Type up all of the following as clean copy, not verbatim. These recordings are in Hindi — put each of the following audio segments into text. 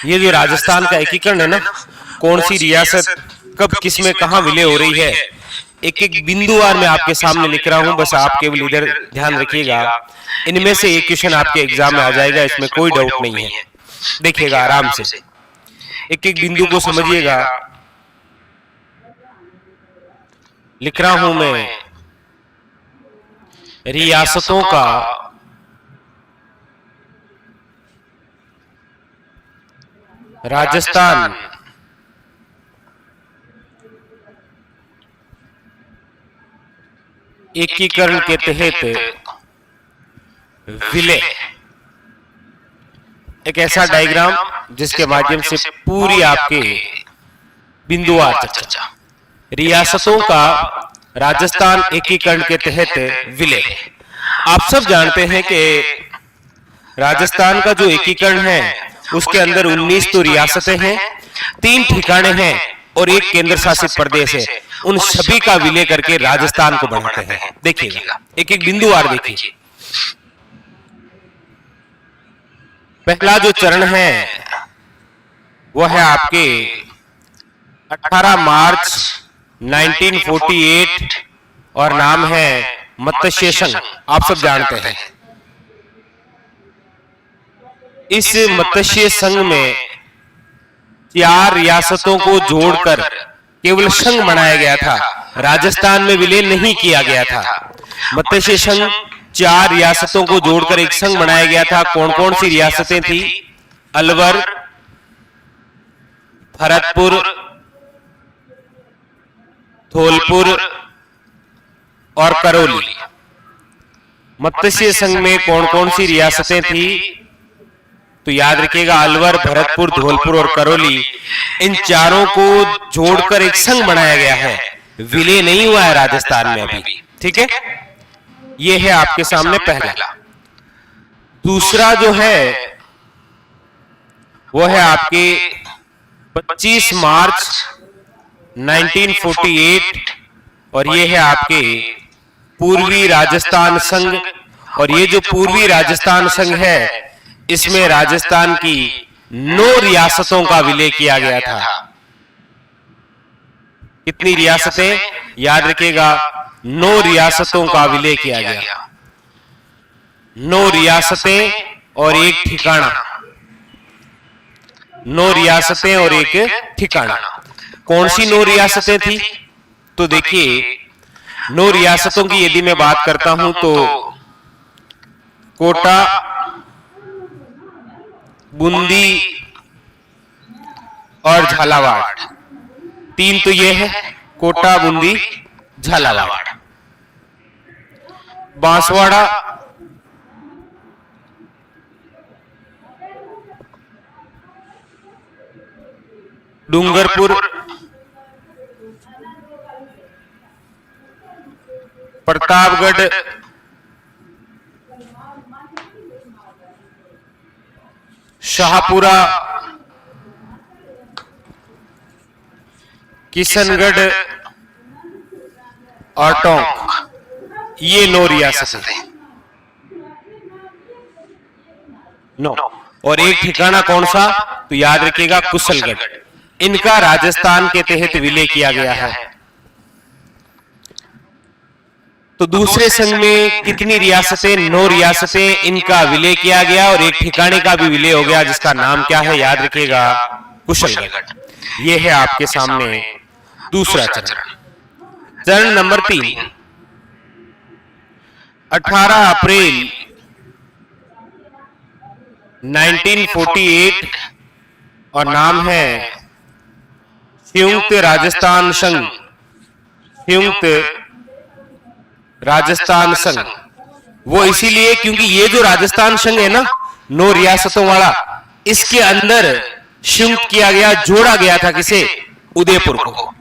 ये जो राजस्थान का एकीकरण है ना, कौन सी रियासत कब किस में कहाँ विलय हो रही है, एक एक बिंदुवार मैं आपके सामने लिख रहा हूं, बस आप केवल इधर ध्यान रखिएगा। इनमें से एक क्वेश्चन आपके एग्जाम में आ जाएगा, इसमें कोई डाउट नहीं है। देखिएगा आराम से, एक एक बिंदु को समझिएगा। लिख रहा हूं मैं, रियासतों का राजस्थान एकीकरण के तहत विलय। एक ऐसा डायग्राम जिसके माध्यम से पूरी आपके बिंदुवार चर्चा। रियासतों का राजस्थान एकीकरण के तहत विलय। आप सब जानते हैं कि राजस्थान का जो एकीकरण है उसके अंदर 19 तो रियासतें हैं, 3 ठिकाने हैं और एक केंद्र शासित प्रदेश है। उन सभी का विलय करके राजस्थान को बनाते हैं। देखिएगा एक एक बिंदुवार देखिए। पहला जो चरण है वो है आपके 18 मार्च 1948 और नाम है मत्स्य संघ। आप सब जानते हैं इस मत्स्य संघ में 4 रियासतों को जोड़कर केवल संघ बनाया गया था, राजस्थान में विलय नहीं किया गया था। मत्स्य संघ 4 रियासतों को जोड़कर एक संघ बनाया गया था। कौन कौन सी रियासतें थी? अलवर, भरतपुर, धौलपुर और करौली। मत्स्य संघ में कौन कौन सी रियासतें थी? तो याद रखिएगा, अलवर, भरतपुर, धौलपुर और करौली, इन चारों को जोड़कर एक संघ बनाया गया है। विलय नहीं हुआ है राजस्थान में अभी। ठीक है, ये है आपके सामने पहला। दूसरा जो है वो है आपके 25 मार्च 1948 और ये है आपके पूर्वी राजस्थान संघ। और ये जो पूर्वी राजस्थान संघ है इसमें राजस्थान की 9 रियासतों का विलय किया गया था। कितनी रियासतें? याद रखिएगा, 9 रियासतों का विलय किया गया। 9 रियासतें और एक ठिकाना। 9 रियासतें और एक ठिकाना। कौन सी 9 रियासतें थी? तो देखिए, 9 रियासतों की यदि मैं बात करता हूं तो कोटा, बूंदी और झालावाड़। 3 तो ये है, कोटा, बूंदी, झालावाड़। बांसवाड़ा, डूंगरपुर, प्रतापगढ़, शाहपुरा, किशनगढ़ और टोंक। ये 9 रियासतें। 9 और एक ठिकाना कौन सा? तो याद रखिएगा, कुशलगढ़। इनका राजस्थान के तहत विलय किया गया है। तो दूसरे संघ में कितनी रियासतें? 9 रियासतें। इनका विलय किया गया और एक ठिकाने का भी विलय हो गया जिसका नाम क्या है? याद रखिएगा, कुशलगढ़। यह है आपके सामने दूसरा चरण। चरण नंबर 3, 18 अप्रैल 1948 और नाम है संयुक्त राजस्थान संघ। संयुक्त राजस्थान संघ। वो इसीलिए क्योंकि ये जो राजस्थान संघ है ना, 9 रियासतों वाला, इसके अंदर संयुक्त किया गया, जोड़ा गया था किसे? उदयपुर को।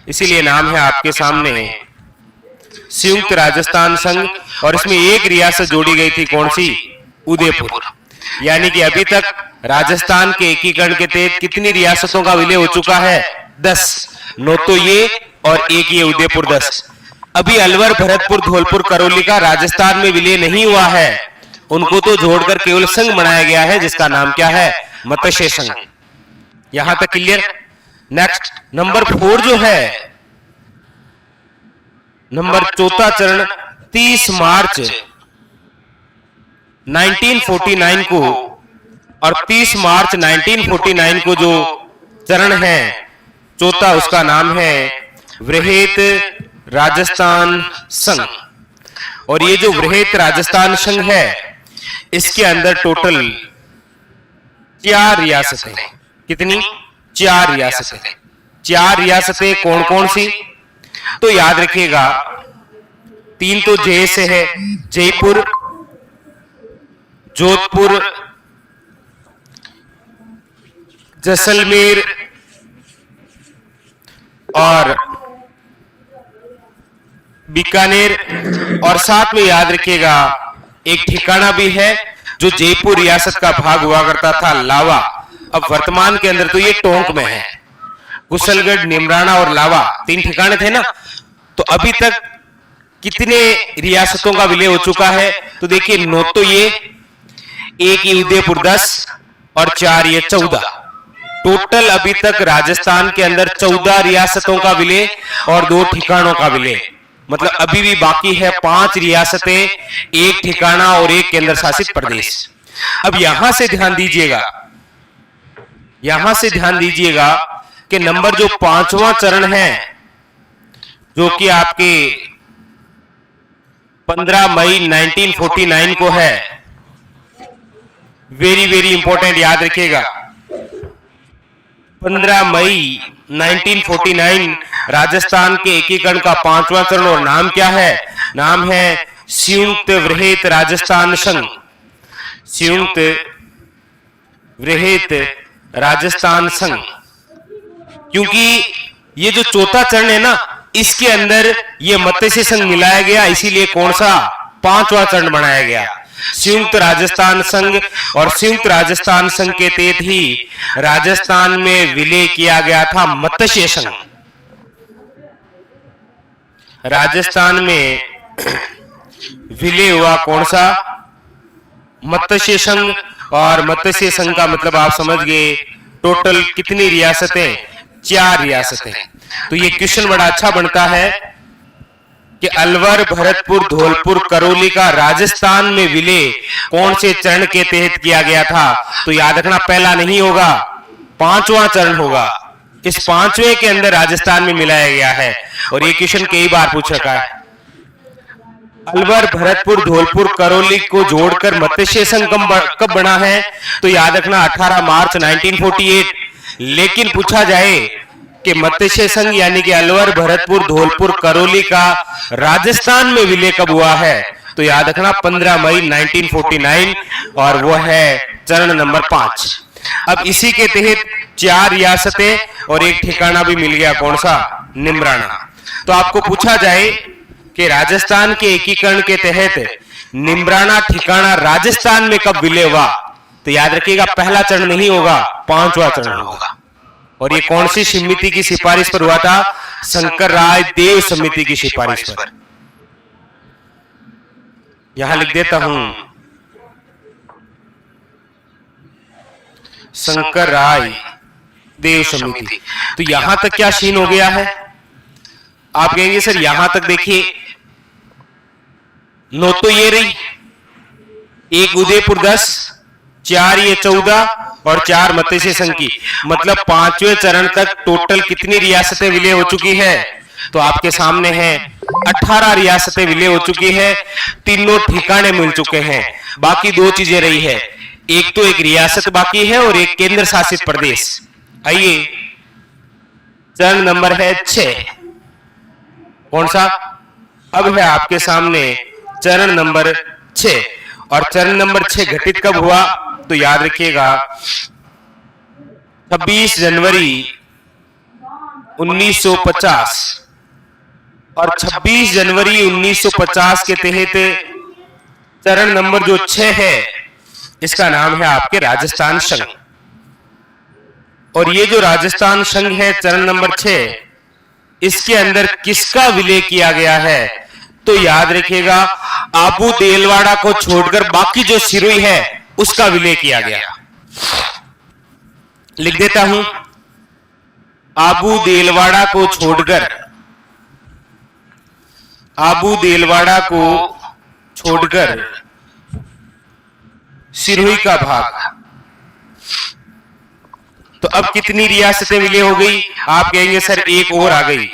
इसीलिए नाम है आपके सामने संयुक्त राजस्थान संघ। और इसमें एक रियासत जोड़ी गई थी, कौन सी? उदयपुर। यानी कि अभी तक राजस्थान के एकीकरण के तहत कितनी रियासतों का विलय हो चुका है? 10। 9 तो ये और एक ये उदयपुर, 10। अभी अलवर, भरतपुर, धौलपुर, करौली का राजस्थान में विलय नहीं हुआ है। उनको तो जोड़कर केवल संघ बनाया गया है जिसका नाम क्या है? मत्स्य संघ। यहां तक क्लियर। नेक्स्ट नंबर 4 जो है, नंबर चौथा चरण 30 मार्च 1949 को और 30 मार्च 1949 को जो चरण है चौथा, उसका नाम है वृहत राजस्थान संघ। और ये जो वृहत राजस्थान संघ है, इसके अंदर टोटल 4 रियासतें। कितनी? 4 रियासतें। 4 रियासतें कौन कौन सी? तो याद रखिएगा, 3 तो जय से है, जयपुर, जोधपुर, जैसलमेर और बीकानेर। और साथ में याद रखिएगा एक ठिकाना भी है जो जयपुर रियासत का भाग हुआ करता था, लावा। अब वर्तमान के अंदर तो ये टोंक में है। कुशलगढ़, निमराना और लावा 3 ठिकाने थे ना। तो अभी तक कितने रियासतों का विलय हो चुका है? तो देखिए, 9 तो ये, 1 ये उदयपुर 10 और 4 ये 14। टोटल अभी तक राजस्थान के अंदर 14 रियासतों का विलय और 2 ठिकानों का विलय। मतलब अभी भी बाकी है 5 रियासतें, 1 ठिकाना और 1 केंद्र शासित प्रदेश। अब यहां से ध्यान दीजिएगा, यहां से ध्यान दीजिएगा कि नंबर जो 5वां चरण है, जो कि आपके 15 मई 1949 को है, वेरी वेरी इंपॉर्टेंट, याद रखिएगा। 15 मई 1949 राजस्थान के एकीकरण का 5वां चरण, और नाम क्या है? नाम है संयुक्त वृहत राजस्थान संघ। संयुक्त वृहत राजस्थान संघ। क्योंकि ये जो चौथा चरण है ना, इसके अंदर ये मत्स्य संघ मिलाया गया, इसीलिए कौन सा 5वां चरण बनाया गया, संयुक्त राजस्थान संघ। और संयुक्त राजस्थान संघ के तहत ही राजस्थान में विलय किया गया था मत्स्य संघ। राजस्थान में विलय हुआ कौन सा? मत्स्य संघ। और मत्स्य संघ का मतलब आप समझ गए, टोटल कितनी रियासतें? 4 रियासतें। तो ये क्वेश्चन बड़ा अच्छा बनता है कि अलवर, भरतपुर, धौलपुर, करौली का राजस्थान में विलय कौन से चरण के तहत किया गया था? तो याद रखना, पहला नहीं होगा, 5वां चरण होगा। इस 5वें के अंदर राजस्थान में मिलाया गया है। और ये क्वेश्चन कई बार पूछ रखा है। अलवर, भरतपुर, धौलपुर, करौली को जोड़कर मत्स्य संघ कब बना है? तो याद रखना 18 मार्च 1948। लेकिन पूछा जाए कि मत्स्य संघ यानी कि अलवर, भरतपुर, धौलपुर, करौली का राजस्थान में विलय कब हुआ है? तो याद रखना 15 मई 1949, और वो है चरण नंबर 5। अब इसी के तहत 4 रियासतें और 1 ठिकाना भी मिल गया, कौन सा? निमराना। तो आपको पूछा जाए कि राजस्थान के एकीकरण के तहत निमराना ठिकाना राजस्थान में कब विलय हुआ? तो याद रखिएगा, पहला चरण नहीं होगा, 5वां चरण होगा। और ये कौन सी समिति की सिफारिश पर हुआ था? शंकर राय देव समिति की सिफारिश पर। यहां लिख देता हूं, शंकर राय देव समिति। तो यहां तक क्या सीन हो गया है? आप कहेंगे सर यहां तक देखिए, 9 तो ये रही, 1 उदयपुर 10, 4 ये 14 और 4 मत्स्य संघ की। मतलब 5वें चरण तक टोटल कितनी रियासतें विलय हो चुकी है? तो आपके सामने है 18 रियासतें विलय हो चुकी है, तीनों ठिकाने मिल चुके हैं। बाकी 2 चीजें रही है, एक तो एक रियासत बाकी है और एक केंद्र शासित प्रदेश। आइए, चरण नंबर है 6। कौन सा? अब है आपके सामने चरण नंबर 6। और चरण नंबर 6 घटित कब हुआ? तो याद रखिएगा 26 जनवरी 1950। और 26 जनवरी 1950 के तहत चरण नंबर जो 6 है, इसका नाम है आपके राजस्थान संघ। और ये जो राजस्थान संघ है चरण नंबर 6, इसके अंदर किसका विलय किया गया है? तो याद रखिएगा, आबू देलवाड़ा को छोड़कर बाकी जो सिरोही है उसका विलय किया गया। लिख देता हूं, आबू देलवाड़ा को छोड़कर सिरोही का भाग। तो अब कितनी रियासतें विलय हो गई? आप कहेंगे सर एक और आ गई,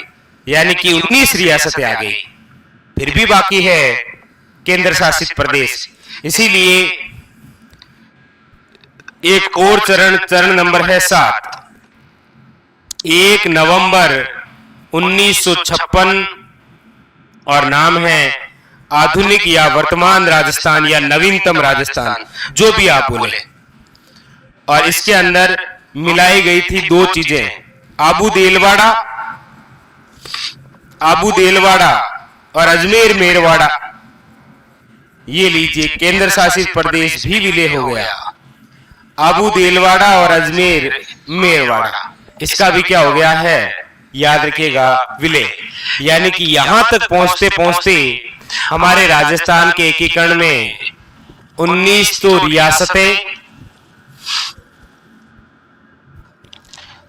यानी कि 19 रियासतें आ गई। फिर भी बाकी है केंद्र शासित प्रदेश। इसीलिए एक और चरण नंबर है 7। 1 नवंबर 1956 और नाम है आधुनिक या वर्तमान राजस्थान या नवीनतम राजस्थान, जो भी आप बोले। और इसके अंदर मिलाई गई थी 2 चीजें, आबू देलवाड़ा और अजमेर मेरवाड़ा। ये लीजिए, केंद्र शासित प्रदेश भी विलय हो गया, आबू देलवाड़ा और अजमेर मेरवाड़ा। इसका भी क्या हो गया है? याद रखिएगा, विलय। यानी कि यहां तक पहुंचते पहुंचते हमारे राजस्थान के एकीकरण में 19 तो रियासतें,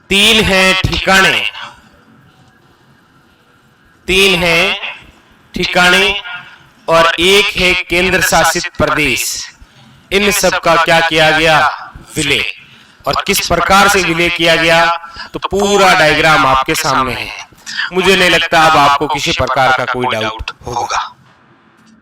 3 हैं ठिकाने और 1 है केंद्र शासित प्रदेश। इन सब का क्या किया गया? विलय। और किस प्रकार से विलय किया गया, तो पूरा डायग्राम आपके सामने है। मुझे नहीं लगता अब आपको किसी प्रकार का कोई डाउट होगा।